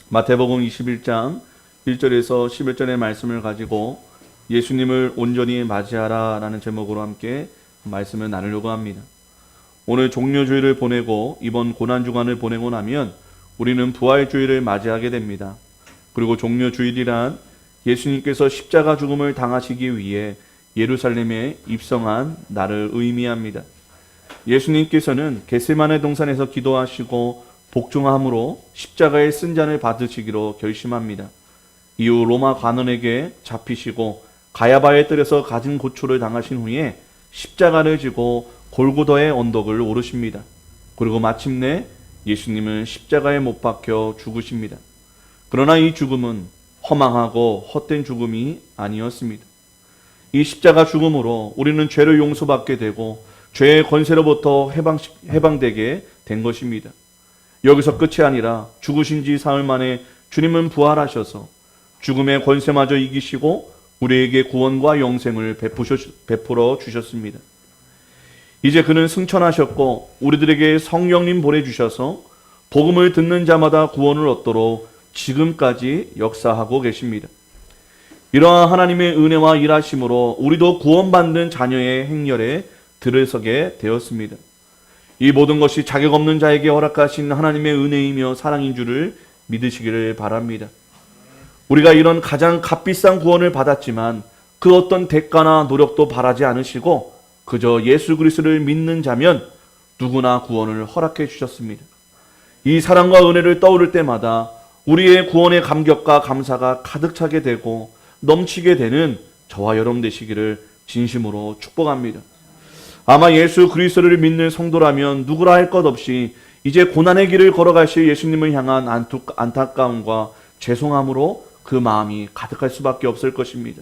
마태복음 21장 1절에서 11절의 말씀을 가지고 예수님을 온전히 맞이하라 라는 제목으로 함께 말씀을 나누려고 합니다. 오늘 종려주일을 보내고 이번 고난주간을 보내고 나면 우리는 부활주일을 맞이하게 됩니다. 그리고 종려주일이란 예수님께서 십자가 죽음을 당하시기 위해 예루살렘에 입성한 날을 의미합니다. 예수님께서는 겟세마네 동산에서 기도하시고 복종함으로 십자가의 쓴잔을 받으시기로 결심합니다. 이후 로마 관원에게 잡히시고 가야바의 뜰에서 가진 고초를 당하신 후에 십자가를 지고 골고다의 언덕을 오르십니다. 그리고 마침내 예수님은 십자가에 못 박혀 죽으십니다. 그러나 이 죽음은 허망하고 헛된 죽음이 아니었습니다. 이 십자가 죽음으로 우리는 죄를 용서받게 되고 죄의 권세로부터 해방되게 된 것입니다. 여기서 끝이 아니라 죽으신 지 사흘 만에 주님은 부활하셔서 죽음의 권세마저 이기시고 우리에게 구원과 영생을 베풀어 주셨습니다. 이제 그는 승천하셨고 우리들에게 성령님 보내주셔서 복음을 듣는 자마다 구원을 얻도록 지금까지 역사하고 계십니다. 이러한 하나님의 은혜와 일하심으로 우리도 구원받는 자녀의 행렬에 들어서게 되었습니다. 이 모든 것이 자격 없는 자에게 허락하신 하나님의 은혜이며 사랑인 줄을 믿으시기를 바랍니다. 우리가 이런 가장 값비싼 구원을 받았지만 그 어떤 대가나 노력도 바라지 않으시고 그저 예수 그리스도를 믿는 자면 누구나 구원을 허락해 주셨습니다. 이 사랑과 은혜를 떠오를 때마다 우리의 구원의 감격과 감사가 가득 차게 되고 넘치게 되는 저와 여러분 되시기를 진심으로 축복합니다. 아마 예수 그리스도를 믿는 성도라면 누구라 할 것 없이 이제 고난의 길을 걸어가실 예수님을 향한 안타까움과 죄송함으로 그 마음이 가득할 수밖에 없을 것입니다.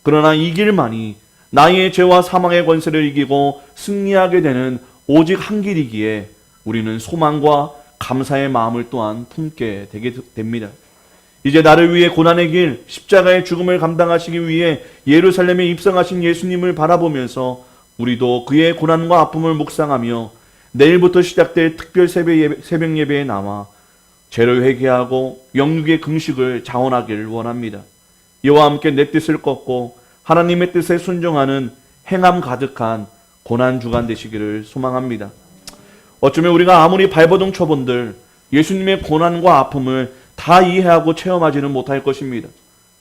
그러나 이 길만이 나의 죄와 사망의 권세를 이기고 승리하게 되는 오직 한 길이기에 우리는 소망과 감사의 마음을 또한 품게 되게 됩니다. 이제 나를 위해 고난의 길, 십자가의 죽음을 감당하시기 위해 예루살렘에 입성하신 예수님을 바라보면서 우리도 그의 고난과 아픔을 묵상하며 내일부터 시작될 특별 새벽 예배에 나와 죄를 회개하고 영육의 금식을 자원하기를 원합니다. 이와 함께 내 뜻을 꺾고 하나님의 뜻에 순종하는 행함 가득한 고난주간 되시기를 소망합니다. 어쩌면 우리가 아무리 발버둥 쳐본들 예수님의 고난과 아픔을 다 이해하고 체험하지는 못할 것입니다.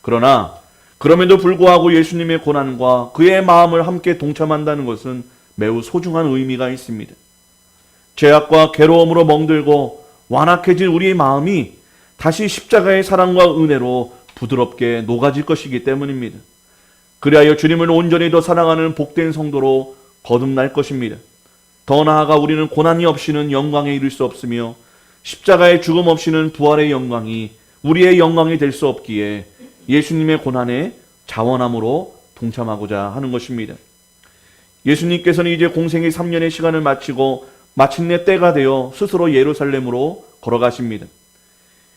그러나 그럼에도 불구하고 예수님의 고난과 그의 마음을 함께 동참한다는 것은 매우 소중한 의미가 있습니다. 죄악과 괴로움으로 멍들고 완악해진 우리의 마음이 다시 십자가의 사랑과 은혜로 부드럽게 녹아질 것이기 때문입니다. 그리하여 주님을 온전히 더 사랑하는 복된 성도로 거듭날 것입니다. 더 나아가 우리는 고난이 없이는 영광에 이를 수 없으며 십자가의 죽음 없이는 부활의 영광이 우리의 영광이 될 수 없기에 예수님의 고난에 자원함으로 동참하고자 하는 것입니다. 예수님께서는 이제 공생의 3년의 시간을 마치고 마침내 때가 되어 스스로 예루살렘으로 걸어가십니다.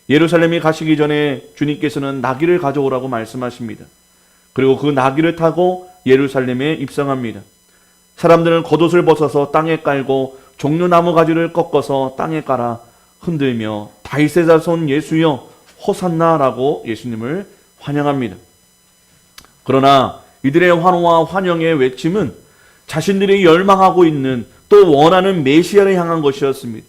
예루살렘에 가시기 전에 주님께서는 나귀를 가져오라고 말씀하십니다. 그리고 그 나귀를 타고 예루살렘에 입성합니다. 사람들은 겉옷을 벗어서 땅에 깔고 종려나무 가지를 꺾어서 땅에 깔아 흔들며 다윗의 자손 예수여 호산나라고 예수님을 환영합니다. 그러나 이들의 환호와 환영의 외침은 자신들이 열망하고 있는 또 원하는 메시아를 향한 것이었습니다.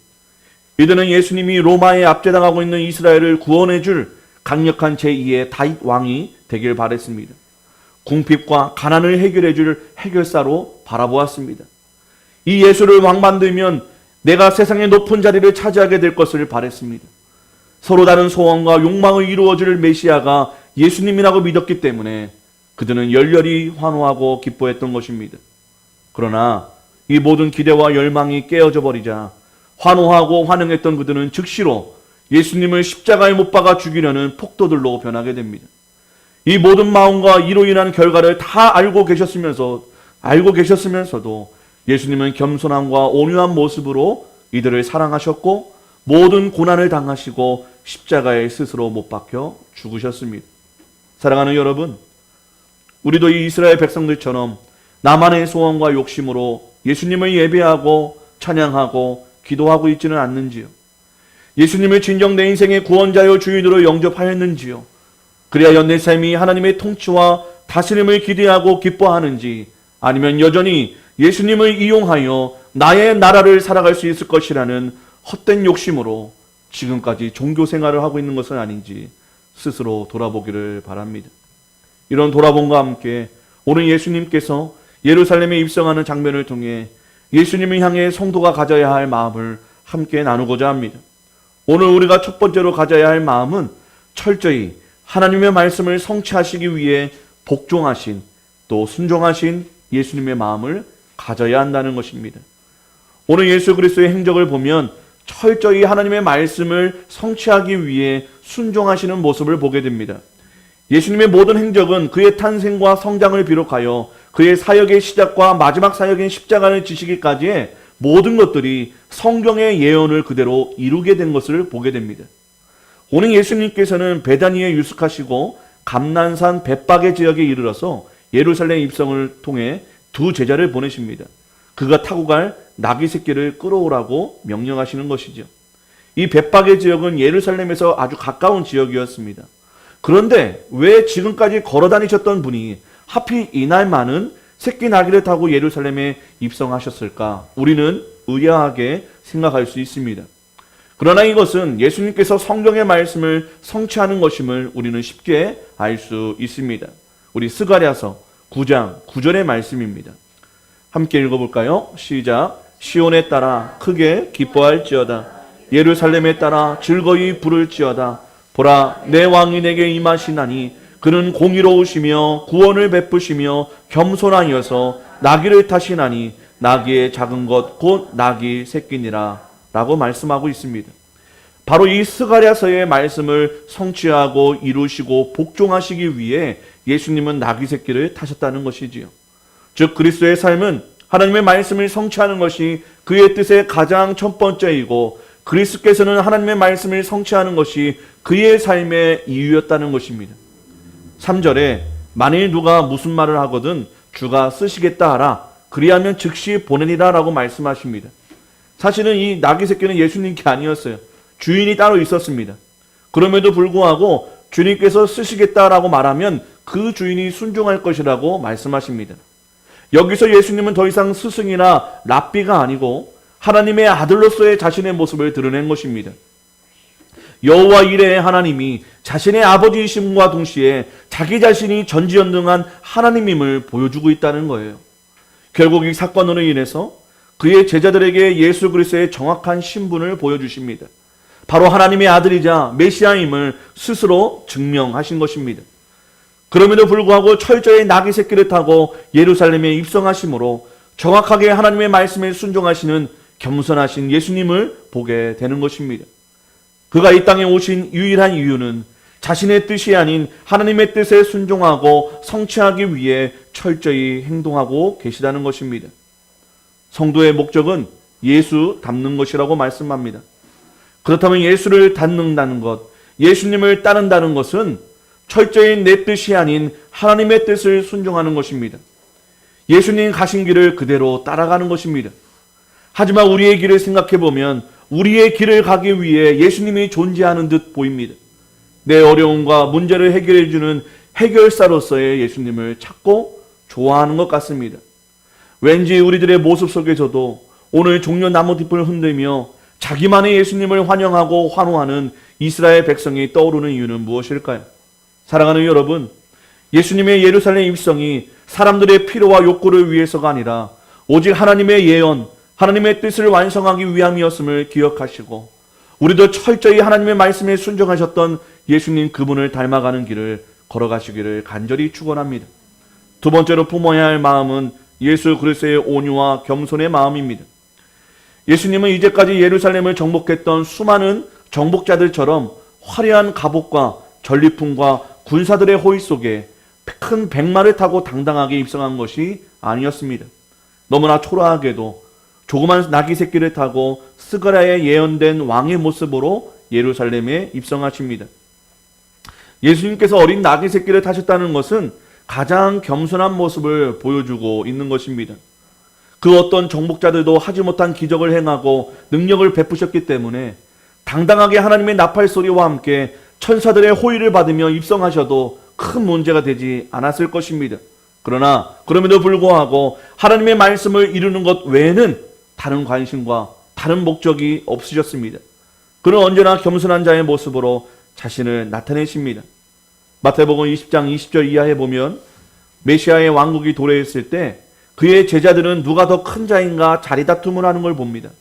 이들은 예수님이 로마에 압제당하고 있는 이스라엘을 구원해 줄 강력한 제2의 다윗 왕이 되길 바랬습니다. 궁핍과 가난을 해결해 줄 해결사로 바라보았습니다. 이 예수를 왕 만들면 내가 세상의 높은 자리를 차지하게 될 것을 바랬습니다. 서로 다른 소원과 욕망을 이루어줄 메시아가 예수님이라고 믿었기 때문에 그들은 열렬히 환호하고 기뻐했던 것입니다. 그러나 이 모든 기대와 열망이 깨어져 버리자 환호하고 환영했던 그들은 즉시로 예수님을 십자가에 못 박아 죽이려는 폭도들로 변하게 됩니다. 이 모든 마음과 이로 인한 결과를 다 알고 계셨으면서도 예수님은 겸손함과 온유한 모습으로 이들을 사랑하셨고 모든 고난을 당하시고 십자가에 스스로 못 박혀 죽으셨습니다. 사랑하는 여러분, 우리도 이 이스라엘 백성들처럼 나만의 소원과 욕심으로 예수님을 예배하고 찬양하고 기도하고 있지는 않는지요? 예수님을 진정 내 인생의 구원자요 주인으로 영접하였는지요? 그리하여 내 삶이 하나님의 통치와 다스림을 기대하고 기뻐하는지, 아니면 여전히 예수님을 이용하여 나의 나라를 살아갈 수 있을 것이라는 헛된 욕심으로 지금까지 종교 생활을 하고 있는 것은 아닌지 스스로 돌아보기를 바랍니다. 이런 돌아봄과 함께 오늘 예수님께서 예루살렘에 입성하는 장면을 통해 예수님을 향해 성도가 가져야 할 마음을 함께 나누고자 합니다. 오늘 우리가 첫 번째로 가져야 할 마음은 철저히 하나님의 말씀을 성취하시기 위해 복종하신, 또 순종하신 예수님의 마음을 가져야 한다는 것입니다. 오늘 예수 그리스도의 행적을 보면 철저히 하나님의 말씀을 성취하기 위해 순종하시는 모습을 보게 됩니다. 예수님의 모든 행적은 그의 탄생과 성장을 비롯하여 그의 사역의 시작과 마지막 사역인 십자가를 지시기까지의 모든 것들이 성경의 예언을 그대로 이루게 된 것을 보게 됩니다. 오늘 예수님께서는 베다니에 유숙하시고 감난산 벳박의 지역에 이르러서 예루살렘 입성을 통해 두 제자를 보내십니다. 그가 타고 갈 나귀 새끼를 끌어오라고 명령하시는 것이죠. 이 벳박의 지역은 예루살렘에서 아주 가까운 지역이었습니다. 그런데 왜 지금까지 걸어 다니셨던 분이 하필 이날만은 새끼 나귀를 타고 예루살렘에 입성하셨을까? 우리는 의아하게 생각할 수 있습니다. 그러나 이것은 예수님께서 성경의 말씀을 성취하는 것임을 우리는 쉽게 알 수 있습니다. 우리 스가랴서 9장 9절의 말씀입니다. 함께 읽어볼까요? 시작. 시온에 따라 크게 기뻐할지어다. 예루살렘에 따라 즐거이 부를지어다. 보라, 내 왕이 내게 임하시나니 그는 공의로우시며 구원을 베푸시며 겸손하여서 나귀를 타시나니 나귀의 작은 것 곧 나귀 새끼니라 라고 말씀하고 있습니다. 바로 이 스가랴서의 말씀을 성취하고 이루시고 복종하시기 위해 예수님은 나귀 새끼를 타셨다는 것이지요. 즉 그리스도의 삶은 하나님의 말씀을 성취하는 것이 그의 뜻의 가장 첫 번째이고, 그리스도께서는 하나님의 말씀을 성취하는 것이 그의 삶의 이유였다는 것입니다. 3절에 만일 누가 무슨 말을 하거든 주가 쓰시겠다 하라. 그리하면 즉시 보내리라 라고 말씀하십니다. 사실은 이 나귀 새끼는 예수님 게 아니었어요. 주인이 따로 있었습니다. 그럼에도 불구하고 주님께서 쓰시겠다라고 말하면 그 주인이 순종할 것이라고 말씀하십니다. 여기서 예수님은 더 이상 스승이나 랍비가 아니고 하나님의 아들로서의 자신의 모습을 드러낸 것입니다. 여호와 이레의 하나님이 자신의 아버지이심과 동시에 자기 자신이 전지전능한 하나님임을 보여주고 있다는 거예요. 결국 이 사건으로 인해서 그의 제자들에게 예수 그리스도의 정확한 신분을 보여주십니다. 바로 하나님의 아들이자 메시아임을 스스로 증명하신 것입니다. 그럼에도 불구하고 철저히 나귀 새끼를 타고 예루살렘에 입성하심으로 정확하게 하나님의 말씀에 순종하시는 겸손하신 예수님을 보게 되는 것입니다. 그가 이 땅에 오신 유일한 이유는 자신의 뜻이 아닌 하나님의 뜻에 순종하고 성취하기 위해 철저히 행동하고 계시다는 것입니다. 성도의 목적은 예수 닮는 것이라고 말씀합니다. 그렇다면 예수를 닮는다는 것, 예수님을 따른다는 것은 철저히 내 뜻이 아닌 하나님의 뜻을 순종하는 것입니다. 예수님 가신 길을 그대로 따라가는 것입니다. 하지만 우리의 길을 생각해 보면 우리의 길을 가기 위해 예수님이 존재하는 듯 보입니다. 내 어려움과 문제를 해결해 주는 해결사로서의 예수님을 찾고 좋아하는 것 같습니다. 왠지 우리들의 모습 속에서도 오늘 종려 나무잎을 흔들며 자기만의 예수님을 환영하고 환호하는 이스라엘 백성이 떠오르는 이유는 무엇일까요? 사랑하는 여러분, 예수님의 예루살렘 입성이 사람들의 필요와 욕구를 위해서가 아니라 오직 하나님의 예언, 하나님의 뜻을 완성하기 위함이었음을 기억하시고 우리도 철저히 하나님의 말씀에 순종하셨던 예수님 그분을 닮아가는 길을 걸어가시기를 간절히 축원합니다. 두 번째로 품어야 할 마음은 예수 그리스도의 온유와 겸손의 마음입니다. 예수님은 이제까지 예루살렘을 정복했던 수많은 정복자들처럼 화려한 갑옷과 전리품과 군사들의 호의 속에 큰 백마를 타고 당당하게 입성한 것이 아니었습니다. 너무나 초라하게도 조그만 나귀 새끼를 타고 스가랴에 예언된 왕의 모습으로 예루살렘에 입성하십니다. 예수님께서 어린 나귀 새끼를 타셨다는 것은 가장 겸손한 모습을 보여주고 있는 것입니다. 그 어떤 정복자들도 하지 못한 기적을 행하고 능력을 베푸셨기 때문에 당당하게 하나님의 나팔 소리와 함께 천사들의 호의를 받으며 입성하셔도 큰 문제가 되지 않았을 것입니다. 그러나 그럼에도 불구하고 하나님의 말씀을 이루는 것 외에는 다른 관심과 다른 목적이 없으셨습니다. 그는 언제나 겸손한 자의 모습으로 자신을 나타내십니다. 마태복음 20장 20절 이하에 보면 메시아의 왕국이 도래했을 때 그의 제자들은 누가 더 큰 자인가 자리다툼을 하는 걸 봅니다.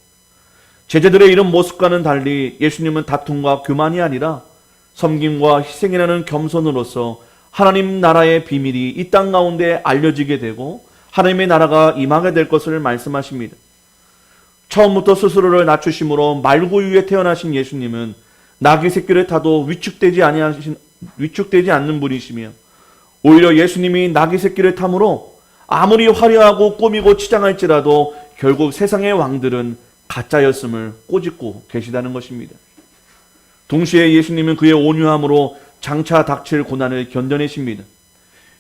제자들의 이런 모습과는 달리 예수님은 다툼과 교만이 아니라 섬김과 희생이라는 겸손으로서 하나님 나라의 비밀이 이 땅 가운데 알려지게 되고 하나님의 나라가 임하게 될 것을 말씀하십니다. 처음부터 스스로를 낮추심으로 말구유에 태어나신 예수님은 나귀 새끼를 타도 위축되지 않는 분이시며 오히려 예수님이 나귀 새끼를 탐으로 아무리 화려하고 꾸미고 치장할지라도 결국 세상의 왕들은 가짜였음을 꼬집고 계시다는 것입니다. 동시에 예수님은 그의 온유함으로 장차 닥칠 고난을 견뎌내십니다.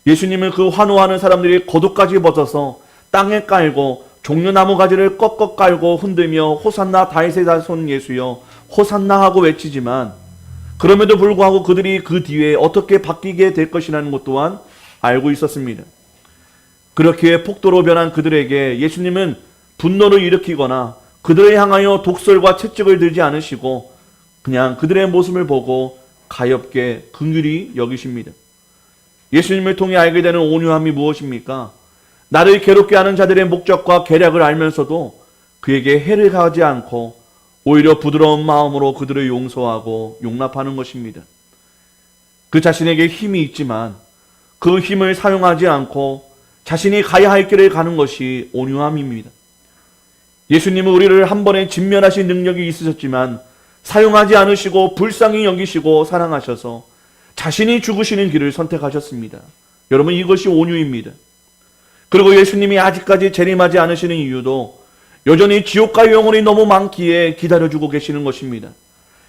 예수님은 그 환호하는 사람들이 겉옷까지 벗어서 땅에 깔고 종려나무 가지를 꺾어 깔고 흔들며 호산나 다윗의 자손 예수여 호산나 하고 외치지만 그럼에도 불구하고 그들이 그 뒤에 어떻게 바뀌게 될 것이라는 것 또한 알고 있었습니다. 그렇게 폭도로 변한 그들에게 예수님은 분노를 일으키거나 그들을 향하여 독설과 채찍을 들지 않으시고 그냥 그들의 모습을 보고 가엾게 긍휼히 여기십니다. 예수님을 통해 알게 되는 온유함이 무엇입니까? 나를 괴롭게 하는 자들의 목적과 계략을 알면서도 그에게 해를 가하지 않고 오히려 부드러운 마음으로 그들을 용서하고 용납하는 것입니다. 그 자신에게 힘이 있지만 그 힘을 사용하지 않고 자신이 가야 할 길을 가는 것이 온유함입니다. 예수님은 우리를 한 번에 진멸하신 능력이 있으셨지만 사용하지 않으시고 불쌍히 여기시고 사랑하셔서 자신이 죽으시는 길을 선택하셨습니다. 여러분, 이것이 온유입니다. 그리고 예수님이 아직까지 재림하지 않으시는 이유도 여전히 지옥과 영혼이 너무 많기에 기다려주고 계시는 것입니다.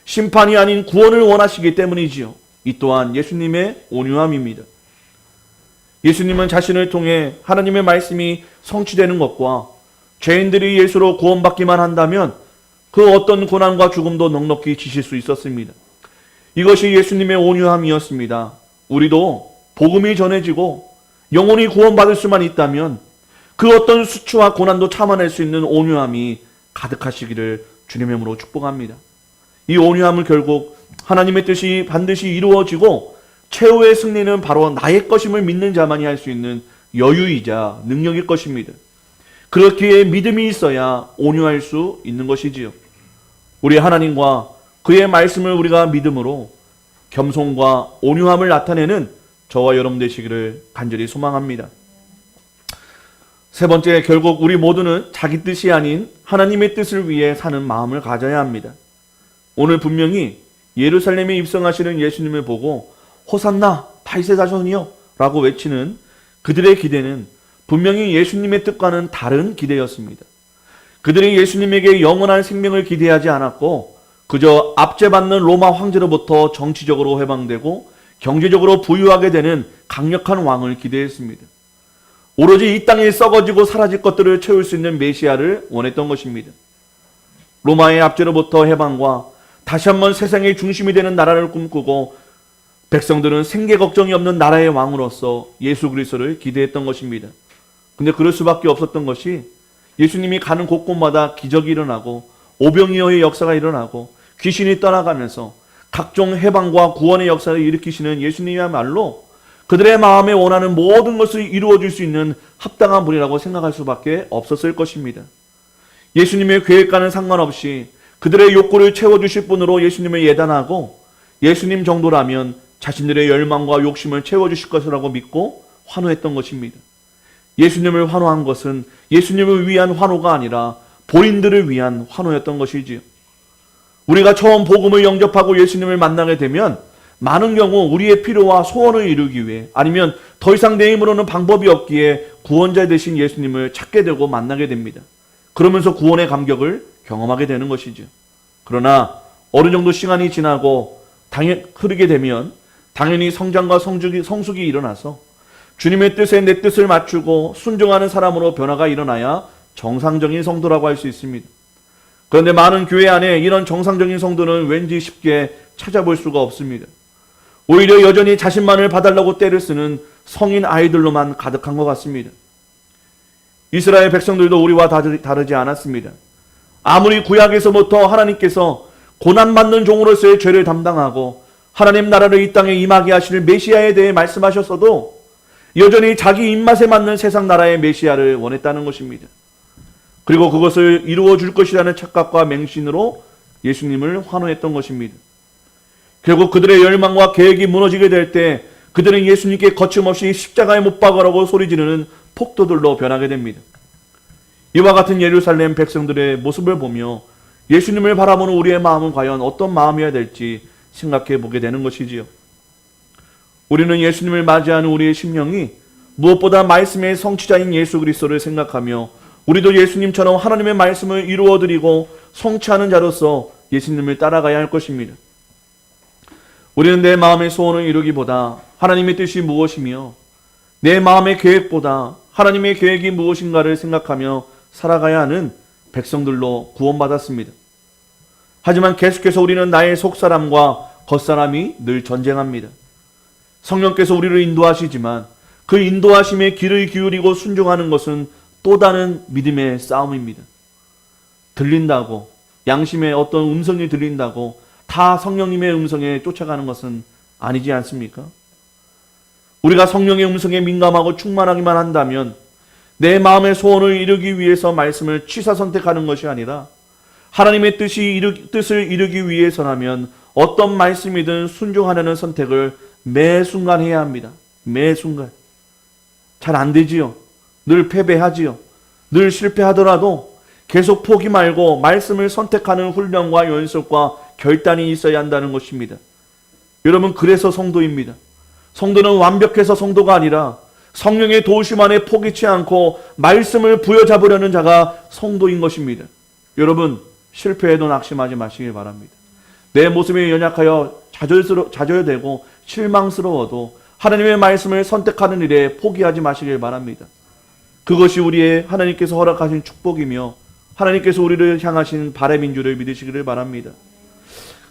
심판이 아닌 구원을 원하시기 때문이지요. 이 또한 예수님의 온유함입니다. 예수님은 자신을 통해 하나님의 말씀이 성취되는 것과 죄인들이 예수로 구원받기만 한다면 그 어떤 고난과 죽음도 넉넉히 지실 수 있었습니다. 이것이 예수님의 온유함이었습니다. 우리도 복음이 전해지고 영혼이 구원받을 수만 있다면 그 어떤 수치와 고난도 참아낼 수 있는 온유함이 가득하시기를 주님의 이름으로 축복합니다. 이 온유함은 결국 하나님의 뜻이 반드시 이루어지고 최후의 승리는 바로 나의 것임을 믿는 자만이 할 수 있는 여유이자 능력일 것입니다. 그렇기에 믿음이 있어야 온유할 수 있는 것이지요. 우리 하나님과 그의 말씀을 우리가 믿음으로 겸손과 온유함을 나타내는 저와 여러분 되시기를 간절히 소망합니다. 세 번째, 결국 우리 모두는 자기 뜻이 아닌 하나님의 뜻을 위해 사는 마음을 가져야 합니다. 오늘 분명히 예루살렘에 입성하시는 예수님을 보고 호산나 다윗의 자손이여 라고 외치는 그들의 기대는 분명히 예수님의 뜻과는 다른 기대였습니다. 그들이 예수님에게 영원한 생명을 기대하지 않았고 그저 압제받는 로마 황제로부터 정치적으로 해방되고 경제적으로 부유하게 되는 강력한 왕을 기대했습니다. 오로지 이 땅에 썩어지고 사라질 것들을 채울 수 있는 메시아를 원했던 것입니다. 로마의 압제로부터 해방과 다시 한번 세상의 중심이 되는 나라를 꿈꾸고 백성들은 생계 걱정이 없는 나라의 왕으로서 예수 그리스도를 기대했던 것입니다. 근데 그럴 수밖에 없었던 것이 예수님이 가는 곳곳마다 기적이 일어나고 오병이어의 역사가 일어나고 귀신이 떠나가면서 각종 해방과 구원의 역사를 일으키시는 예수님이야말로 그들의 마음에 원하는 모든 것을 이루어줄 수 있는 합당한 분이라고 생각할 수밖에 없었을 것입니다. 예수님의 계획과는 상관없이 그들의 욕구를 채워주실 분으로 예수님을 예단하고 예수님 정도라면 자신들의 열망과 욕심을 채워주실 것이라고 믿고 환호했던 것입니다. 예수님을 환호한 것은 예수님을 위한 환호가 아니라 본인들을 위한 환호였던 것이지요. 우리가 처음 복음을 영접하고 예수님을 만나게 되면 많은 경우 우리의 필요와 소원을 이루기 위해 아니면 더 이상 내 힘으로는 방법이 없기에 구원자 되신 예수님을 찾게 되고 만나게 됩니다. 그러면서 구원의 감격을 경험하게 되는 것이죠. 그러나 어느 정도 시간이 지나고 흐르게 되면 당연히 성장과 성숙이 일어나서 주님의 뜻에 내 뜻을 맞추고 순종하는 사람으로 변화가 일어나야 정상적인 성도라고 할 수 있습니다. 그런데 많은 교회 안에 이런 정상적인 성도는 왠지 쉽게 찾아볼 수가 없습니다. 오히려 여전히 자신만을 봐달라고 떼를 쓰는 성인 아이들로만 가득한 것 같습니다. 이스라엘 백성들도 우리와 다르지 않았습니다. 아무리 구약에서부터 하나님께서 고난받는 종으로서의 죄를 담당하고 하나님 나라를 이 땅에 임하게 하실 메시아에 대해 말씀하셨어도 여전히 자기 입맛에 맞는 세상 나라의 메시아를 원했다는 것입니다. 그리고 그것을 이루어 줄 것이라는 착각과 맹신으로 예수님을 환호했던 것입니다. 결국 그들의 열망과 계획이 무너지게 될 때 그들은 예수님께 거침없이 십자가에 못 박으라고 소리 지르는 폭도들로 변하게 됩니다. 이와 같은 예루살렘 백성들의 모습을 보며 예수님을 바라보는 우리의 마음은 과연 어떤 마음이어야 될지 생각해 보게 되는 것이지요. 우리는 예수님을 맞이하는 우리의 심령이 무엇보다 말씀의 성취자인 예수 그리스도를 생각하며 우리도 예수님처럼 하나님의 말씀을 이루어드리고 성취하는 자로서 예수님을 따라가야 할 것입니다. 우리는 내 마음의 소원을 이루기보다 하나님의 뜻이 무엇이며 내 마음의 계획보다 하나님의 계획이 무엇인가를 생각하며 살아가야 하는 백성들로 구원받았습니다. 하지만 계속해서 우리는 나의 속사람과 겉사람이 늘 전쟁합니다. 성령께서 우리를 인도하시지만 그 인도하심에 귀를 기울이고 순종하는 것은 또 다른 믿음의 싸움입니다. 들린다고, 양심의 어떤 음성이 들린다고 다 성령님의 음성에 쫓아가는 것은 아니지 않습니까? 우리가 성령의 음성에 민감하고 충만하기만 한다면 내 마음의 소원을 이루기 위해서 말씀을 취사 선택하는 것이 아니라 하나님의 뜻을 이루기 위해서라면 어떤 말씀이든 순종하려는 선택을 매 순간 해야 합니다. 매 순간. 잘 안 되지요. 늘 패배하지요. 늘 실패하더라도 계속 포기 말고 말씀을 선택하는 훈련과 연습과 결단이 있어야 한다는 것입니다. 여러분, 그래서 성도입니다. 성도는 완벽해서 성도가 아니라 성령의 도우심 안에 포기치 않고 말씀을 부여잡으려는 자가 성도인 것입니다. 여러분, 실패해도 낙심하지 마시길 바랍니다. 내 모습에 연약하여 좌절되고 실망스러워도 하나님의 말씀을 선택하는 일에 포기하지 마시길 바랍니다. 그것이 우리의 하나님께서 허락하신 축복이며 하나님께서 우리를 향하신 바람인 줄을 믿으시기를 바랍니다.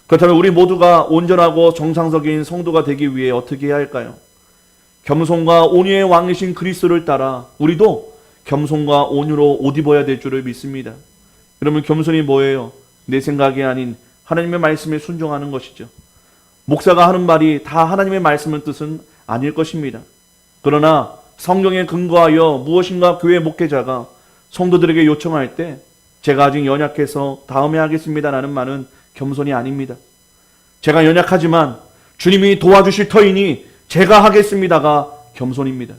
그렇다면 우리 모두가 온전하고 정상적인 성도가 되기 위해 어떻게 해야 할까요? 겸손과 온유의 왕이신 그리스도를 따라 우리도 겸손과 온유로 옷 입어야 될 줄을 믿습니다. 여러분, 겸손이 뭐예요? 내 생각이 아닌 하나님의 말씀에 순종하는 것이죠. 목사가 하는 말이 다 하나님의 말씀의 뜻은 아닐 것입니다. 그러나 성경에 근거하여 무엇인가 교회 목회자가 성도들에게 요청할 때 제가 아직 연약해서 다음에 하겠습니다라는 말은 겸손이 아닙니다. 제가 연약하지만 주님이 도와주실 터이니 제가 하겠습니다가 겸손입니다.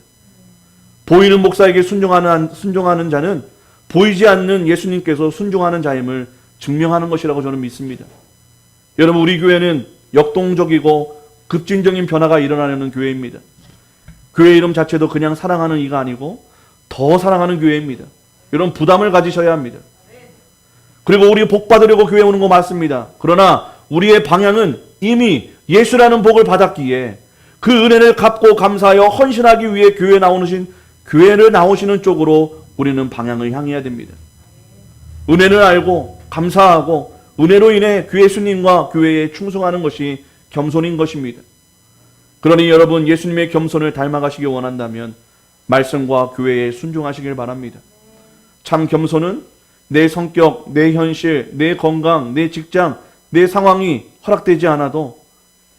보이는 목사에게 순종하는 자는 보이지 않는 예수님께서 순종하는 자임을 증명하는 것이라고 저는 믿습니다. 여러분, 우리 교회는 역동적이고 급진적인 변화가 일어나려는 교회입니다. 교회 이름 자체도 그냥 사랑하는 이가 아니고 더 사랑하는 교회입니다. 이런 부담을 가지셔야 합니다. 그리고 우리 복 받으려고 교회 오는 거 맞습니다. 그러나 우리의 방향은 이미 예수라는 복을 받았기에 그 은혜를 갚고 감사하여 헌신하기 위해 교회를 나오시는 쪽으로 우리는 방향을 향해야 됩니다. 은혜를 알고 감사하고 은혜로 인해 예수님과 교회에 충성하는 것이 겸손인 것입니다. 그러니 여러분, 예수님의 겸손을 닮아가시기 원한다면 말씀과 교회에 순종하시길 바랍니다. 참 겸손은 내 성격, 내 현실, 내 건강, 내 직장, 내 상황이 허락되지 않아도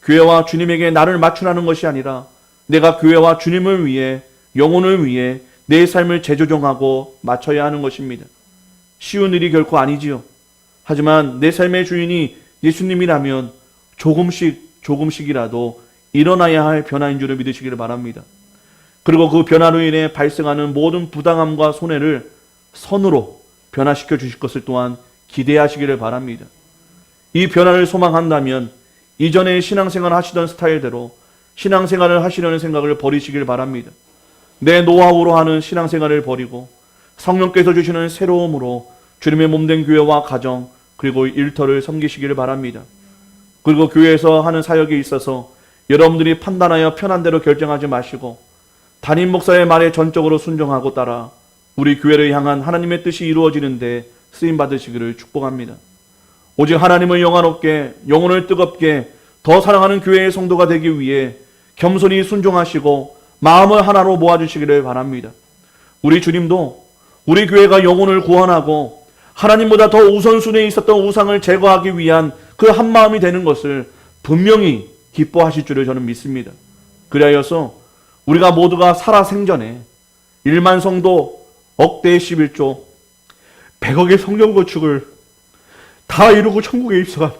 교회와 주님에게 나를 맞추라는 것이 아니라 내가 교회와 주님을 위해, 영혼을 위해 내 삶을 재조정하고 맞춰야 하는 것입니다. 쉬운 일이 결코 아니지요. 하지만 내 삶의 주인이 예수님이라면 조금씩이라도 일어나야 할 변화인 줄을 믿으시기를 바랍니다. 그리고 그 변화로 인해 발생하는 모든 부당함과 손해를 선으로 변화시켜 주실 것을 또한 기대하시기를 바랍니다. 이 변화를 소망한다면 이전에 신앙생활을 하시던 스타일대로 신앙생활을 하시려는 생각을 버리시길 바랍니다. 내 노하우로 하는 신앙생활을 버리고 성령께서 주시는 새로움으로 주님의 몸된 교회와 가정 그리고 일터를 섬기시기를 바랍니다. 그리고 교회에서 하는 사역에 있어서 여러분들이 판단하여 편한 대로 결정하지 마시고 담임 목사의 말에 전적으로 순종하고 따라 우리 교회를 향한 하나님의 뜻이 이루어지는데 쓰임 받으시기를 축복합니다. 오직 하나님을 영화롭게, 영혼을 뜨겁게 더 사랑하는 교회의 성도가 되기 위해 겸손히 순종하시고 마음을 하나로 모아주시기를 바랍니다. 우리 주님도 우리 교회가 영혼을 구원하고 하나님보다 더 우선순위에 있었던 우상을 제거하기 위한 그 한마음이 되는 것을 분명히 기뻐하실 줄을 저는 믿습니다. 그리하여서 우리가 모두가 살아생전에 1만 성도, 억대의 11조, 100억의 성령 건축을 다 이루고 천국에 입성하는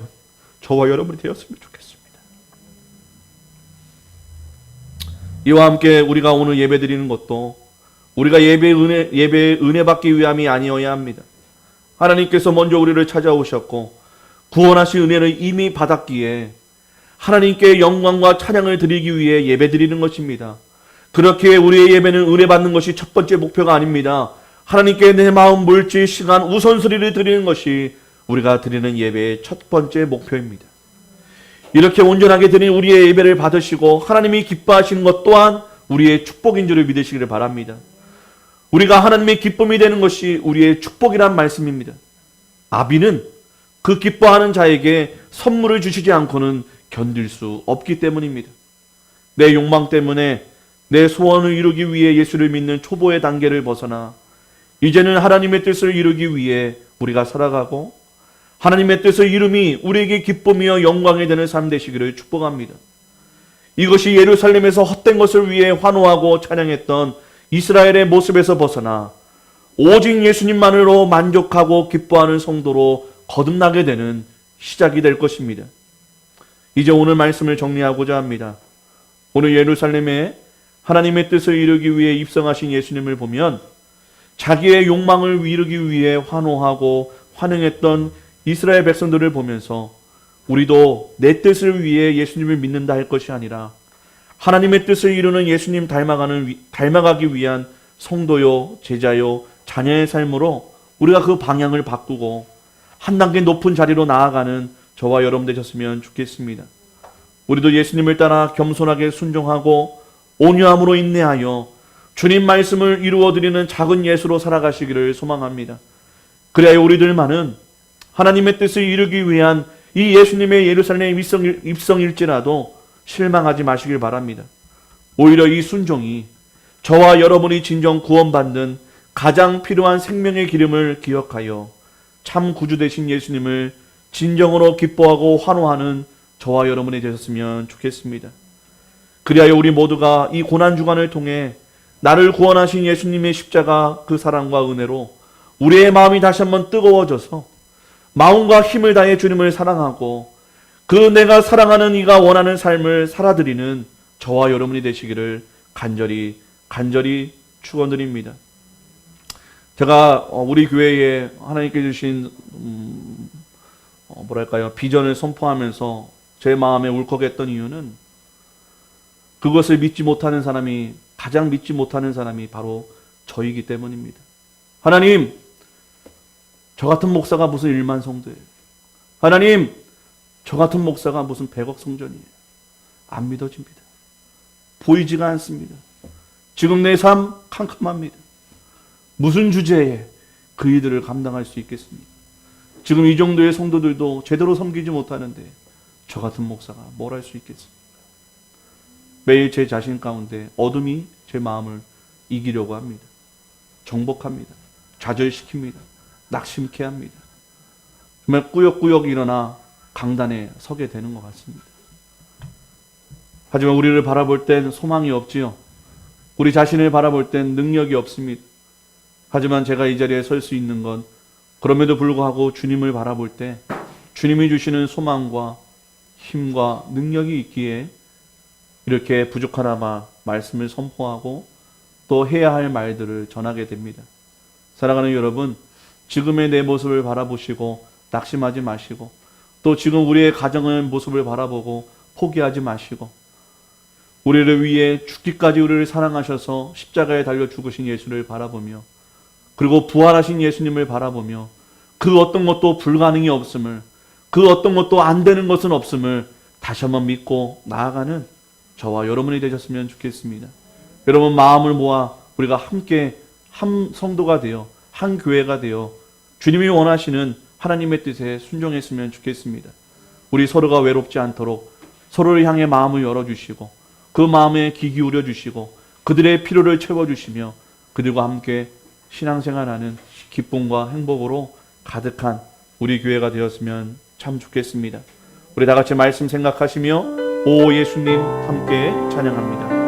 저와 여러분이 되었으면 좋겠습니다. 이와 함께 우리가 오늘 예배 드리는 것도 우리가 예배의 은혜 받기 위함이 아니어야 합니다. 하나님께서 먼저 우리를 찾아오셨고 구원하신 은혜를 이미 받았기에 하나님께 영광과 찬양을 드리기 위해 예배 드리는 것입니다. 그렇게 우리의 예배는 은혜 받는 것이 첫 번째 목표가 아닙니다. 하나님께 내 마음, 물질, 시간, 우선순위를 드리는 것이 우리가 드리는 예배의 첫 번째 목표입니다. 이렇게 온전하게 드린 우리의 예배를 받으시고 하나님이 기뻐하시는 것 또한 우리의 축복인 줄을 믿으시기를 바랍니다. 우리가 하나님의 기쁨이 되는 것이 우리의 축복이란 말씀입니다. 아비는 그 기뻐하는 자에게 선물을 주시지 않고는 견딜 수 없기 때문입니다. 내 욕망 때문에 내 소원을 이루기 위해 예수를 믿는 초보의 단계를 벗어나 이제는 하나님의 뜻을 이루기 위해 우리가 살아가고 하나님의 뜻을 이룸이 우리에게 기쁨이요 영광이 되는 삶 되시기를 축복합니다. 이것이 예루살렘에서 헛된 것을 위해 환호하고 찬양했던 이스라엘의 모습에서 벗어나 오직 예수님만으로 만족하고 기뻐하는 성도로 거듭나게 되는 시작이 될 것입니다. 이제 오늘 말씀을 정리하고자 합니다. 오늘 예루살렘에 하나님의 뜻을 이루기 위해 입성하신 예수님을 보면 자기의 욕망을 이루기 위해 환호하고 환영했던 이스라엘 백성들을 보면서 우리도 내 뜻을 위해 예수님을 믿는다 할 것이 아니라 하나님의 뜻을 이루는 예수님 닮아가기 위한 성도요, 제자요, 자녀의 삶으로 우리가 그 방향을 바꾸고 한 단계 높은 자리로 나아가는 저와 여러분 되셨으면 좋겠습니다. 우리도 예수님을 따라 겸손하게 순종하고 온유함으로 인내하여 주님 말씀을 이루어드리는 작은 예수로 살아가시기를 소망합니다. 그래야 우리들만은 하나님의 뜻을 이루기 위한 이 예수님의 예루살렘 입성일지라도 실망하지 마시길 바랍니다. 오히려 이 순종이 저와 여러분이 진정 구원받는 가장 필요한 생명의 기름을 기억하여 참 구주 되신 예수님을 진정으로 기뻐하고 환호하는 저와 여러분이 되셨으면 좋겠습니다. 그리하여 우리 모두가 이 고난주간을 통해 나를 구원하신 예수님의 십자가 그 사랑과 은혜로 우리의 마음이 다시 한번 뜨거워져서 마음과 힘을 다해 주님을 사랑하고 그 내가 사랑하는 이가 원하는 삶을 살아드리는 저와 여러분이 되시기를 간절히 축원드립니다. 제가 우리 교회에 하나님께 주신 비전을 선포하면서 제 마음에 울컥했던 이유는 그것을 믿지 못하는 사람이 가장 믿지 못하는 사람이 바로 저이기 때문입니다. 하나님, 저 같은 목사가 무슨 1만 성도예요. 하나님, 저 같은 목사가 무슨 100억 성전이에요. 안 믿어집니다. 보이지가 않습니다. 지금 내 삶 캄캄합니다. 무슨 주제에 그 일들을 감당할 수 있겠습니까? 지금 이 정도의 성도들도 제대로 섬기지 못하는데 저 같은 목사가 뭘 할 수 있겠습니까? 매일 제 자신 가운데 어둠이 제 마음을 이기려고 합니다. 정복합니다. 좌절시킵니다. 낙심케 합니다. 정말 꾸역꾸역 일어나 강단에 서게 되는 것 같습니다. 하지만 우리를 바라볼 땐 소망이 없지요. 우리 자신을 바라볼 땐 능력이 없습니다. 하지만 제가 이 자리에 설 수 있는 건 그럼에도 불구하고 주님을 바라볼 때 주님이 주시는 소망과 힘과 능력이 있기에 이렇게 부족하나마 말씀을 선포하고 또 해야 할 말들을 전하게 됩니다. 사랑하는 여러분, 지금의 내 모습을 바라보시고 낙심하지 마시고 또 지금 우리의 가정의 모습을 바라보고 포기하지 마시고 우리를 위해 죽기까지 우리를 사랑하셔서 십자가에 달려 죽으신 예수를 바라보며 그리고 부활하신 예수님을 바라보며 그 어떤 것도 불가능이 없음을, 그 어떤 것도 안 되는 것은 없음을 다시 한번 믿고 나아가는 저와 여러분이 되셨으면 좋겠습니다. 여러분 마음을 모아 우리가 함께 한 성도가 되어 한 교회가 되어 주님이 원하시는 하나님의 뜻에 순종했으면 좋겠습니다. 우리 서로가 외롭지 않도록 서로를 향해 마음을 열어주시고 그 마음에 귀 기울여 주시고 그들의 필요를 채워주시며 그들과 함께 신앙생활하는 기쁨과 행복으로 가득한 우리 교회가 되었으면 참 좋겠습니다. 우리 다 같이 말씀 생각하시며 오 예수님 함께 찬양합니다.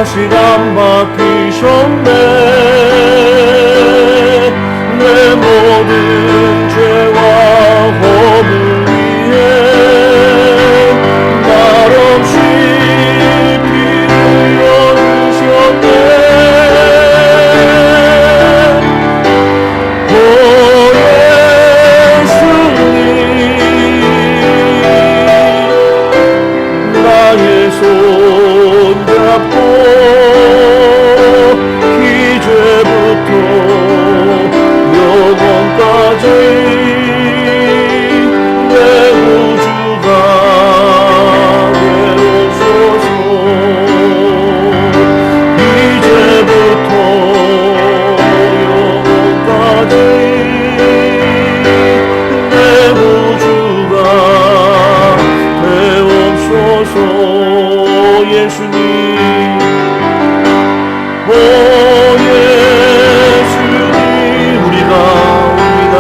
시간 맡기셨네. 내 모든 죄와 허물 위에 말없이 피를 흘려주셨네. 오 예수님 나의 손 잡고 이제부터 영원까지 내 우주가 되옵소서. 이제부터 영원까지 내 우주가 되옵소서. 예수님 오 예수님 우리가 옵니다.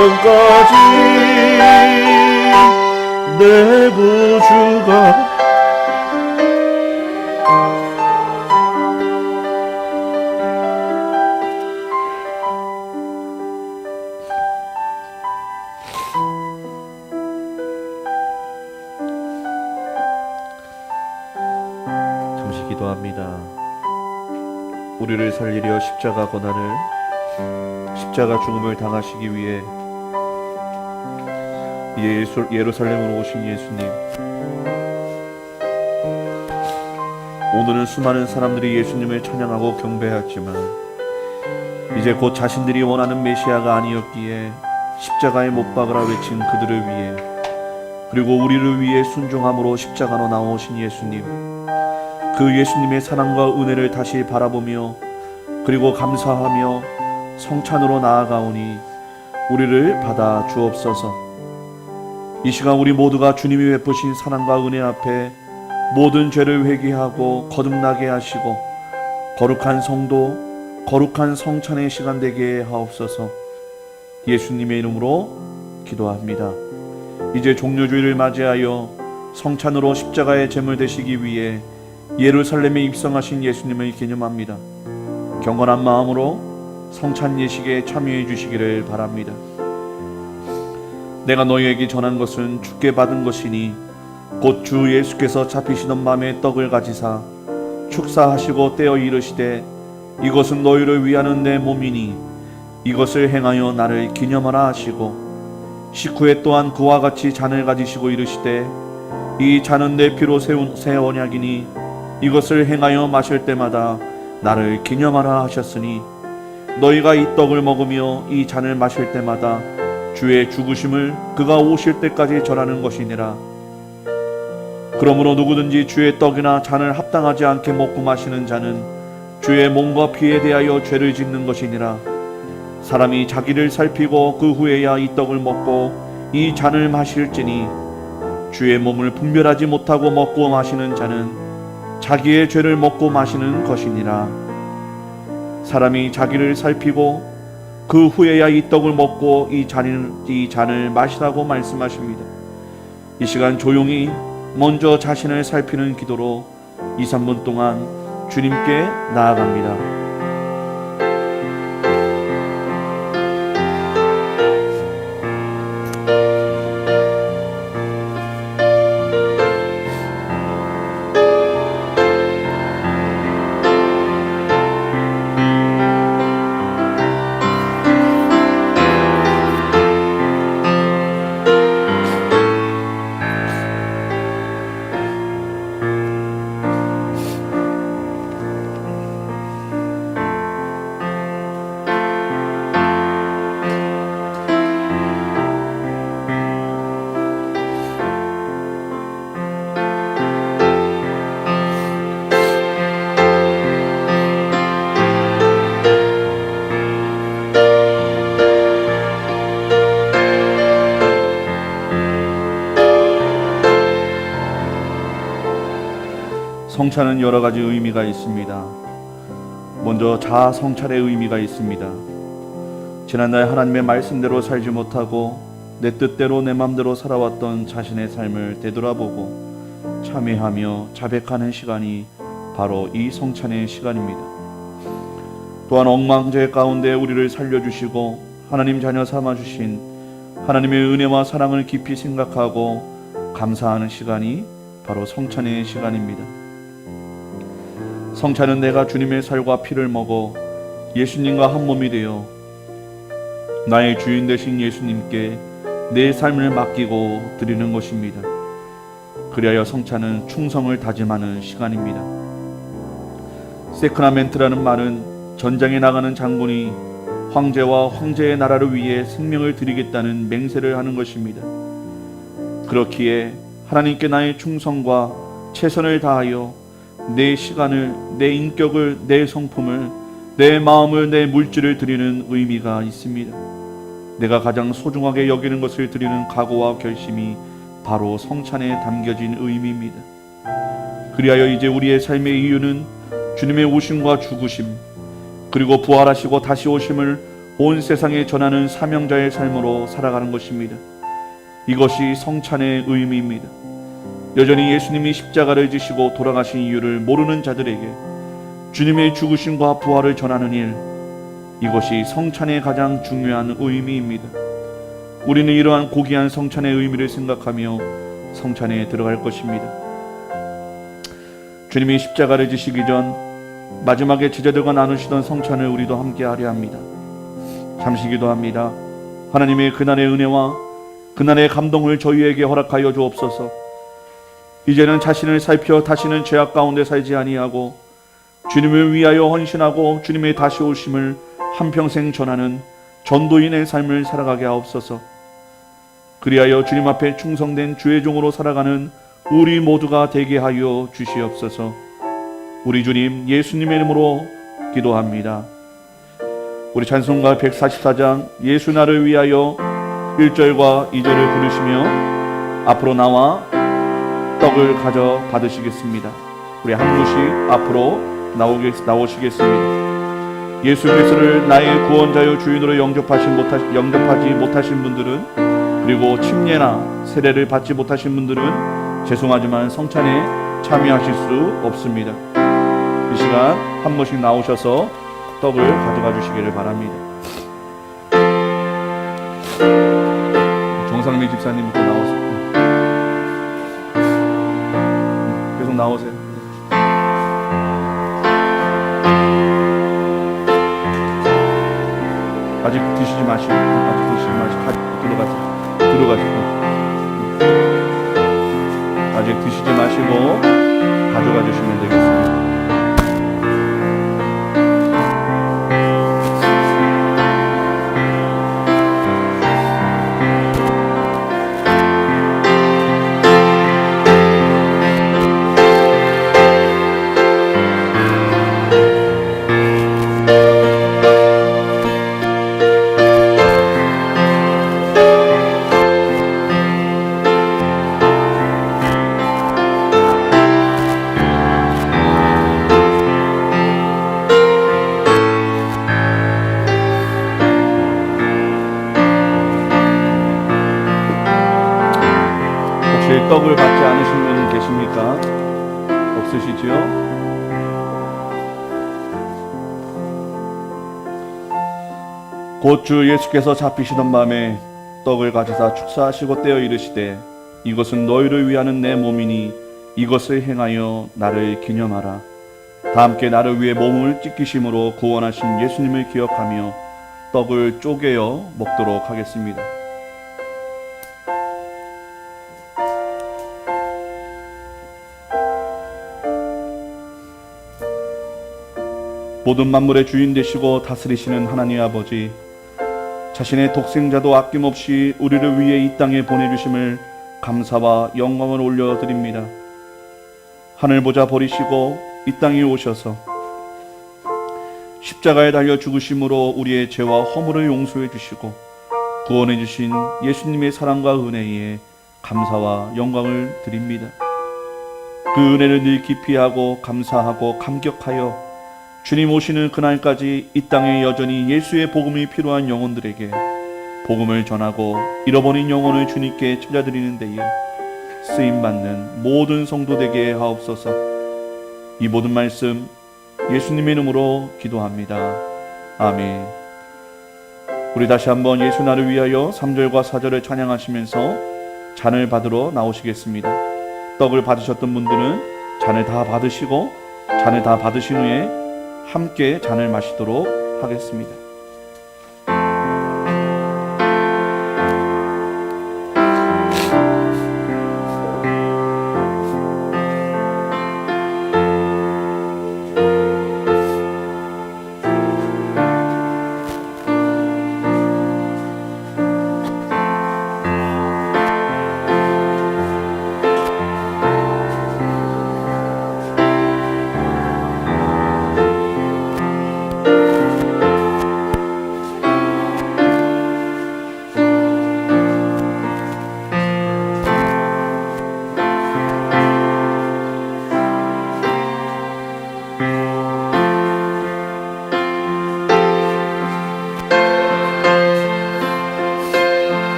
전까지 내 구주가 잠시 기도합니다. 우리를 살리려 십자가 고난을, 십자가 죽음을 당하시기 위해 예루살렘으로 오신 예수님, 오늘은 수많은 사람들이 예수님을 찬양하고 경배하지만 이제 곧 자신들이 원하는 메시아가 아니었기에 십자가에 못 박으라 외친 그들을 위해, 그리고 우리를 위해 순종함으로 십자가로 나오신 예수님, 그 예수님의 사랑과 은혜를 다시 바라보며 그리고 감사하며 성찬으로 나아가오니 우리를 받아 주옵소서. 이 시간 우리 모두가 주님이 베푸신 사랑과 은혜 앞에 모든 죄를 회개하고 거듭나게 하시고 거룩한 성도, 거룩한 성찬의 시간 되게 하옵소서. 예수님의 이름으로 기도합니다. 이제 종료주일을 맞이하여 성찬으로 십자가의 제물 되시기 위해 예루살렘에 입성하신 예수님을 기념합니다. 경건한 마음으로 성찬 예식에 참여해 주시기를 바랍니다. 내가 너희에게 전한 것은 주께 받은 것이니 곧 주 예수께서 잡히시던 밤에 떡을 가지사 축사하시고 떼어 이르시되 이것은 너희를 위하는 내 몸이니 이것을 행하여 나를 기념하라 하시고, 식후에 또한 그와 같이 잔을 가지시고 이르시되 이 잔은 내 피로 세운 새 언약이니 이것을 행하여 마실 때마다 나를 기념하라 하셨으니 너희가 이 떡을 먹으며 이 잔을 마실 때마다 주의 죽으심을 그가 오실 때까지 전하는 것이니라. 그러므로 누구든지 주의 떡이나 잔을 합당하지 않게 먹고 마시는 자는 주의 몸과 피에 대하여 죄를 짓는 것이니라. 사람이 자기를 살피고 그 후에야 이 떡을 먹고 이 잔을 마실지니 주의 몸을 분별하지 못하고 먹고 마시는 자는 자기의 죄를 먹고 마시는 것이니라. 사람이 자기를 살피고 그 후에야 이 떡을 먹고 이 잔을 마시라고 말씀하십니다. 이 시간 조용히 먼저 자신을 살피는 기도로 2, 3분 동안 주님께 나아갑니다. 성찬은 여러 가지 의미가 있습니다. 먼저 자아 성찰의 의미가 있습니다. 지난날 하나님의 말씀대로 살지 못하고 내 뜻대로 내 맘대로 살아왔던 자신의 삶을 되돌아보고 참회하며 자백하는 시간이 바로 이 성찬의 시간입니다. 또한 엉망죄 가운데 우리를 살려주시고 하나님 자녀 삼아주신 하나님의 은혜와 사랑을 깊이 생각하고 감사하는 시간이 바로 성찬의 시간입니다. 성찬은 내가 주님의 살과 피를 먹어 예수님과 한 몸이 되어 나의 주인 되신 예수님께 내 삶을 맡기고 드리는 것입니다. 그리하여 성찬은 충성을 다짐하는 시간입니다. 세크라멘트라는 말은 전장에 나가는 장군이 황제와 황제의 나라를 위해 생명을 드리겠다는 맹세를 하는 것입니다. 그렇기에 하나님께 나의 충성과 최선을 다하여 내 시간을, 내 인격을, 내 성품을, 내 마음을, 내 물질을 드리는 의미가 있습니다. 내가 가장 소중하게 여기는 것을 드리는 각오와 결심이 바로 성찬에 담겨진 의미입니다. 그리하여 이제 우리의 삶의 이유는 주님의 오심과 죽으심, 그리고 부활하시고 다시 오심을 온 세상에 전하는 사명자의 삶으로 살아가는 것입니다. 이것이 성찬의 의미입니다. 여전히 예수님이 십자가를 지시고 돌아가신 이유를 모르는 자들에게 주님의 죽으심과 부활을 전하는 일, 이것이 성찬의 가장 중요한 의미입니다. 우리는 이러한 고귀한 성찬의 의미를 생각하며 성찬에 들어갈 것입니다. 주님이 십자가를 지시기 전 마지막에 제자들과 나누시던 성찬을 우리도 함께 하려 합니다. 잠시 기도합니다. 하나님의 그날의 은혜와 그날의 감동을 저희에게 허락하여 주옵소서. 이제는 자신을 살펴 다시는 죄악 가운데 살지 아니하고 주님을 위하여 헌신하고 주님의 다시 오심을 한평생 전하는 전도인의 삶을 살아가게 하옵소서. 그리하여 주님 앞에 충성된 주의 종으로 살아가는 우리 모두가 되게 하여 주시옵소서. 우리 주님 예수님의 이름으로 기도합니다. 우리 찬송가 144장 예수 나를 위하여 1절과 2절을 부르시며 앞으로 나와 떡을 가져 받으시겠습니다. 우리 한 분씩 앞으로 나오시겠습니다. 예수 그리스도를 나의 구원자요 주인으로 영접하지 못하신 분들은, 그리고 침례나 세례를 받지 못하신 분들은 죄송하지만 성찬에 참여하실 수 없습니다. 이 시간 한 분씩 나오셔서 떡을 가져가 주시기를 바랍니다. 정상민 집사님부터 나오세요. 계속 나오세요. 아직 드시지 마시고, 들어가세요. 아직 드시지 마시고 가져가 주시면 되겠습니다. 떡을 받지 않으신 분은 계십니까? 없으시지요? 곧 주 예수께서 잡히시던 밤에 떡을 가지사 축사하시고 떼어 이르시되 이것은 너희를 위하는 내 몸이니 이것을 행하여 나를 기념하라. 다 함께 나를 위해 몸을 찢기심으로 구원하신 예수님을 기억하며 떡을 쪼개어 먹도록 하겠습니다. 모든 만물의 주인 되시고 다스리시는 하나님 아버지, 자신의 독생자도 아낌없이 우리를 위해 이 땅에 보내주심을 감사와 영광을 올려드립니다. 하늘 보자 버리시고 이 땅에 오셔서 십자가에 달려 죽으심으로 우리의 죄와 허물을 용서해 주시고 구원해 주신 예수님의 사랑과 은혜에 감사와 영광을 드립니다. 그 은혜를 늘 깊이 하고 감사하고 감격하여 주님 오시는 그날까지 이 땅에 여전히 예수의 복음이 필요한 영혼들에게 복음을 전하고 잃어버린 영혼을 주님께 찾아드리는 데에 쓰임받는 모든 성도 되게 하옵소서. 이 모든 말씀 예수님의 이름으로 기도합니다. 아멘. 우리 다시 한번 예수 나를 위하여 3절과 4절을 찬양하시면서 잔을 받으러 나오시겠습니다. 떡을 받으셨던 분들은 잔을 다 받으시고 잔을 다 받으신 후에 함께 잔을 마시도록 하겠습니다.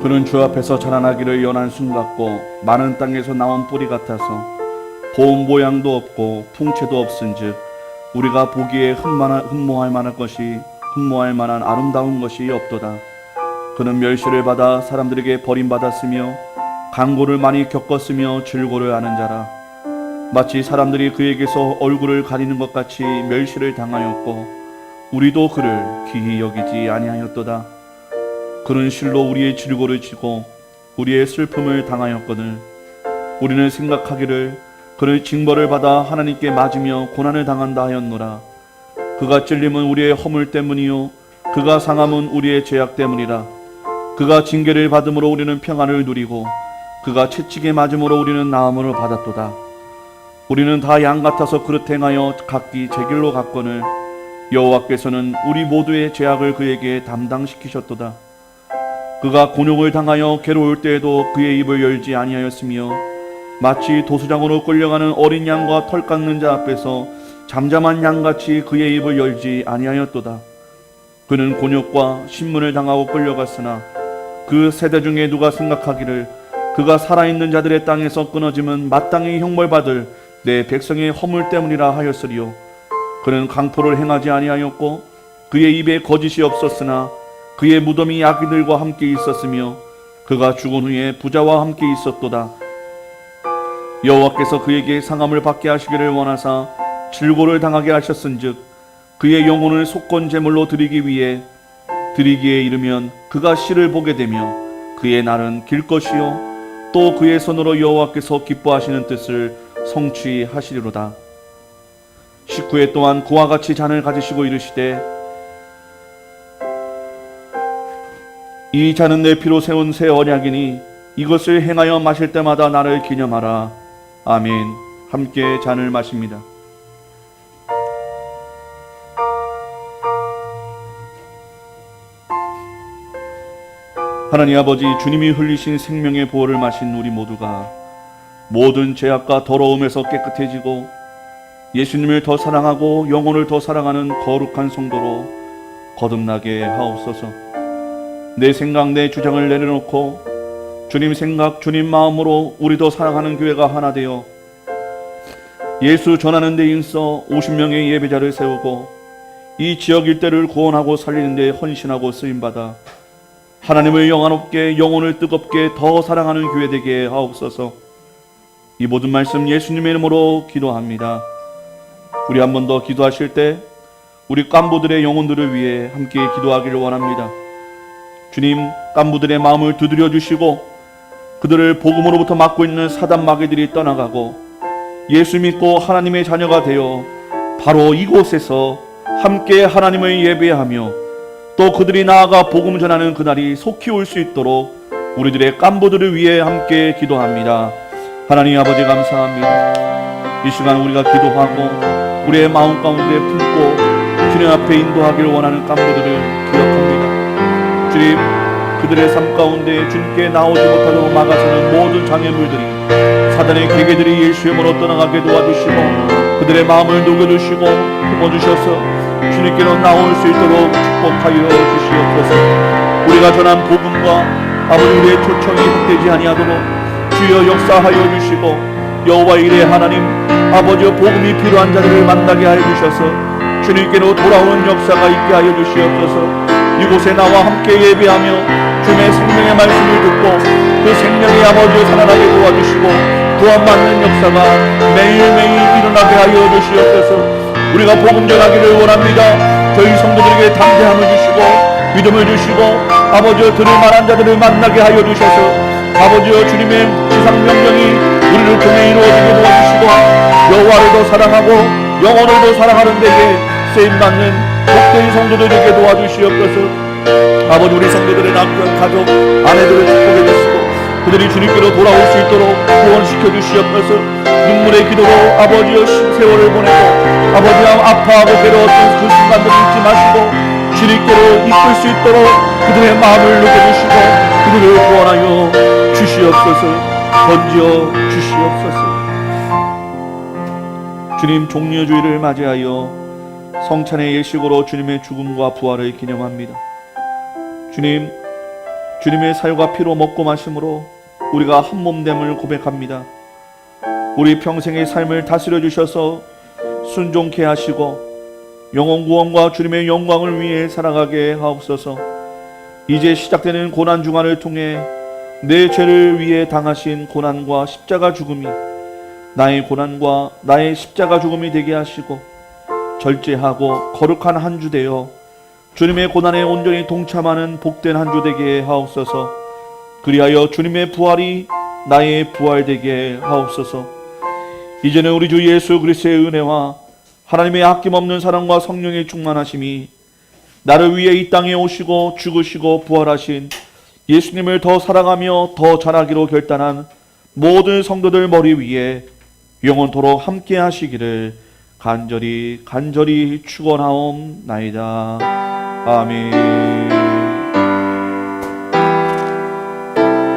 그는 주 앞에서 자라나기를 연한 순 같고 많은 땅에서 나온 뿌리 같아서 고운 모양도 없고 풍채도 없은즉 우리가 보기에 흠모할 만한 아름다운 것이 없도다. 그는 멸시를 받아 사람들에게 버림받았으며 강고를 많이 겪었으며 질고를 아는 자라. 마치 사람들이 그에게서 얼굴을 가리는 것 같이 멸시를 당하였고 우리도 그를 귀히 여기지 아니하였도다. 그는 실로 우리의 질고를 지고 우리의 슬픔을 당하였거늘 우리는 생각하기를 그를 징벌을 받아 하나님께 맞으며 고난을 당한다 하였노라. 그가 찔림은 우리의 허물 때문이요 그가 상함은 우리의 죄악 때문이라. 그가 징계를 받음으로 우리는 평안을 누리고 그가 채찍에 맞음으로 우리는 나음을 받았도다. 우리는 다 양 같아서 그릇 행하여 각기 제 길로 갔거늘 여호와께서는 우리 모두의 죄악을 그에게 담당시키셨도다. 그가 곤욕을 당하여 괴로울 때에도 그의 입을 열지 아니하였으며 마치 도수장으로 끌려가는 어린 양과 털 깎는 자 앞에서 잠잠한 양같이 그의 입을 열지 아니하였도다. 그는 곤욕과 신문을 당하고 끌려갔으나 그 세대 중에 누가 생각하기를 그가 살아있는 자들의 땅에서 끊어짐은 마땅히 형벌받을 내 백성의 허물 때문이라 하였으리요. 그는 강포를 행하지 아니하였고 그의 입에 거짓이 없었으나 그의 무덤이 악인들과 함께 있었으며 그가 죽은 후에 부자와 함께 있었도다. 여호와께서 그에게 상함을 받게 하시기를 원하사 질고를 당하게 하셨은즉 그의 영혼을 속건 제물로 드리기에 이르면 그가 씨를 보게 되며 그의 날은 길 것이요 또 그의 손으로 여호와께서 기뻐하시는 뜻을 성취하시리로다. 19회 또한 그와 같이 잔을 가지시고 이르시되 이 잔은 내 피로 세운 새 언약이니 이것을 행하여 마실 때마다 나를 기념하라. 아멘. 함께 잔을 마십니다. 하나님 아버지, 주님이 흘리신 생명의 보혈을 마신 우리 모두가 모든 죄악과 더러움에서 깨끗해지고 예수님을 더 사랑하고 영혼을 더 사랑하는 거룩한 성도로 거듭나게 하옵소서. 내 생각, 내 주장을 내려놓고 주님 생각, 주님 마음으로 우리도 사랑하는 교회가 하나 되어 예수 전하는 데 있어 50명의 예배자를 세우고 이 지역 일대를 구원하고 살리는 데 헌신하고 쓰임받아 하나님을 영화롭게 영혼을 뜨겁게 더 사랑하는 교회 되게 하옵소서. 이 모든 말씀 예수님의 이름으로 기도합니다. 우리 한 번 더 기도하실 때 우리 깐부들의 영혼들을 위해 함께 기도하기를 원합니다. 주님, 깐부들의 마음을 두드려 주시고 그들을 복음으로부터 막고 있는 사단 마귀들이 떠나가고 예수 믿고 하나님의 자녀가 되어 바로 이곳에서 함께 하나님을 예배하며 또 그들이 나아가 복음 전하는 그날이 속히 올 수 있도록 우리들의 깐부들을 위해 함께 기도합니다. 하나님 아버지 감사합니다. 이 시간 우리가 기도하고 우리의 마음 가운데 품고 주님 앞에 인도하기를 원하는 깐부들을 기억합니다. 주님, 그들의 삶 가운데 주님께 나오지 못하도록 막아서는 모든 장애물들이 사단의 계계들이 예수의 이름으로 떠나가게 도와주시고 그들의 마음을 녹여주시고 품어주셔서 주님께로 나올 수 있도록 축복하여 주시옵소서. 우리가 전한 복음과 아버지 우리의 초청이 헛되지 아니하도록 주여 역사하여 주시고 여호와 일의 하나님 아버지 복음이 필요한 자들을 만나게 하여 주셔서 주님께로 돌아오는 역사가 있게 하여 주시옵소서. 이곳에 나와 함께 예배하며 주님의 생명의 말씀을 듣고 그 생명의 아버지를 살아나게 도와주시고 구원받는 역사가 매일매일 일어나게 하여 주시옵소서. 우리가 복음 전하기를 원합니다. 저희 성도들에게 담대함을 주시고 믿음을 주시고 아버지여 들을 만한 자들을 만나게 하여 주셔서 아버지여 주님의 지상명령이 우리를 통해 이루어지게 도와주시고 여호와를 더 사랑하고 영혼을 더 사랑하는 데에 쓰임받는 복된 성도들에게 도와주시옵소서. 아버지 우리 성도들의 남편, 가족, 아내들을 축복해 주시고 그들이 주님께로 돌아올 수 있도록 구원시켜 주시옵소서. 눈물의 기도로 아버지여 세월을 보내고 아버지와 아파하고 괴로웠던 그 순간들을 잊지 마시고 주님께로 이끌 수 있도록 그들의 마음을 녹여주시고 그들을 구원하여 주시옵소서. 건져 주시옵소서. 주님, 종려주의를 맞이하여 성찬의 예식으로 주님의 죽음과 부활을 기념합니다. 주님, 주님의 살과 피로 먹고 마심으로 우리가 한 몸됨을 고백합니다. 우리 평생의 삶을 다스려 주셔서 순종케 하시고 영혼 구원과 주님의 영광을 위해 살아가게 하옵소서. 이제 시작되는 고난 주간을 통해 내 죄를 위해 당하신 고난과 십자가 죽음이 나의 고난과 나의 십자가 죽음이 되게 하시고 절제하고 거룩한 한 주 되어 주님의 고난에 온전히 동참하는 복된 한 주 되게 하옵소서. 그리하여 주님의 부활이 나의 부활 되게 하옵소서. 이제는 우리 주 예수 그리스도의 은혜와 하나님의 아낌없는 사랑과 성령의 충만하심이 나를 위해 이 땅에 오시고 죽으시고 부활하신 예수님을 더 사랑하며 더 잘하기로 결단한 모든 성도들 머리 위에 영원토록 함께 하시기를 간절히 축원하옵나이다. 아멘.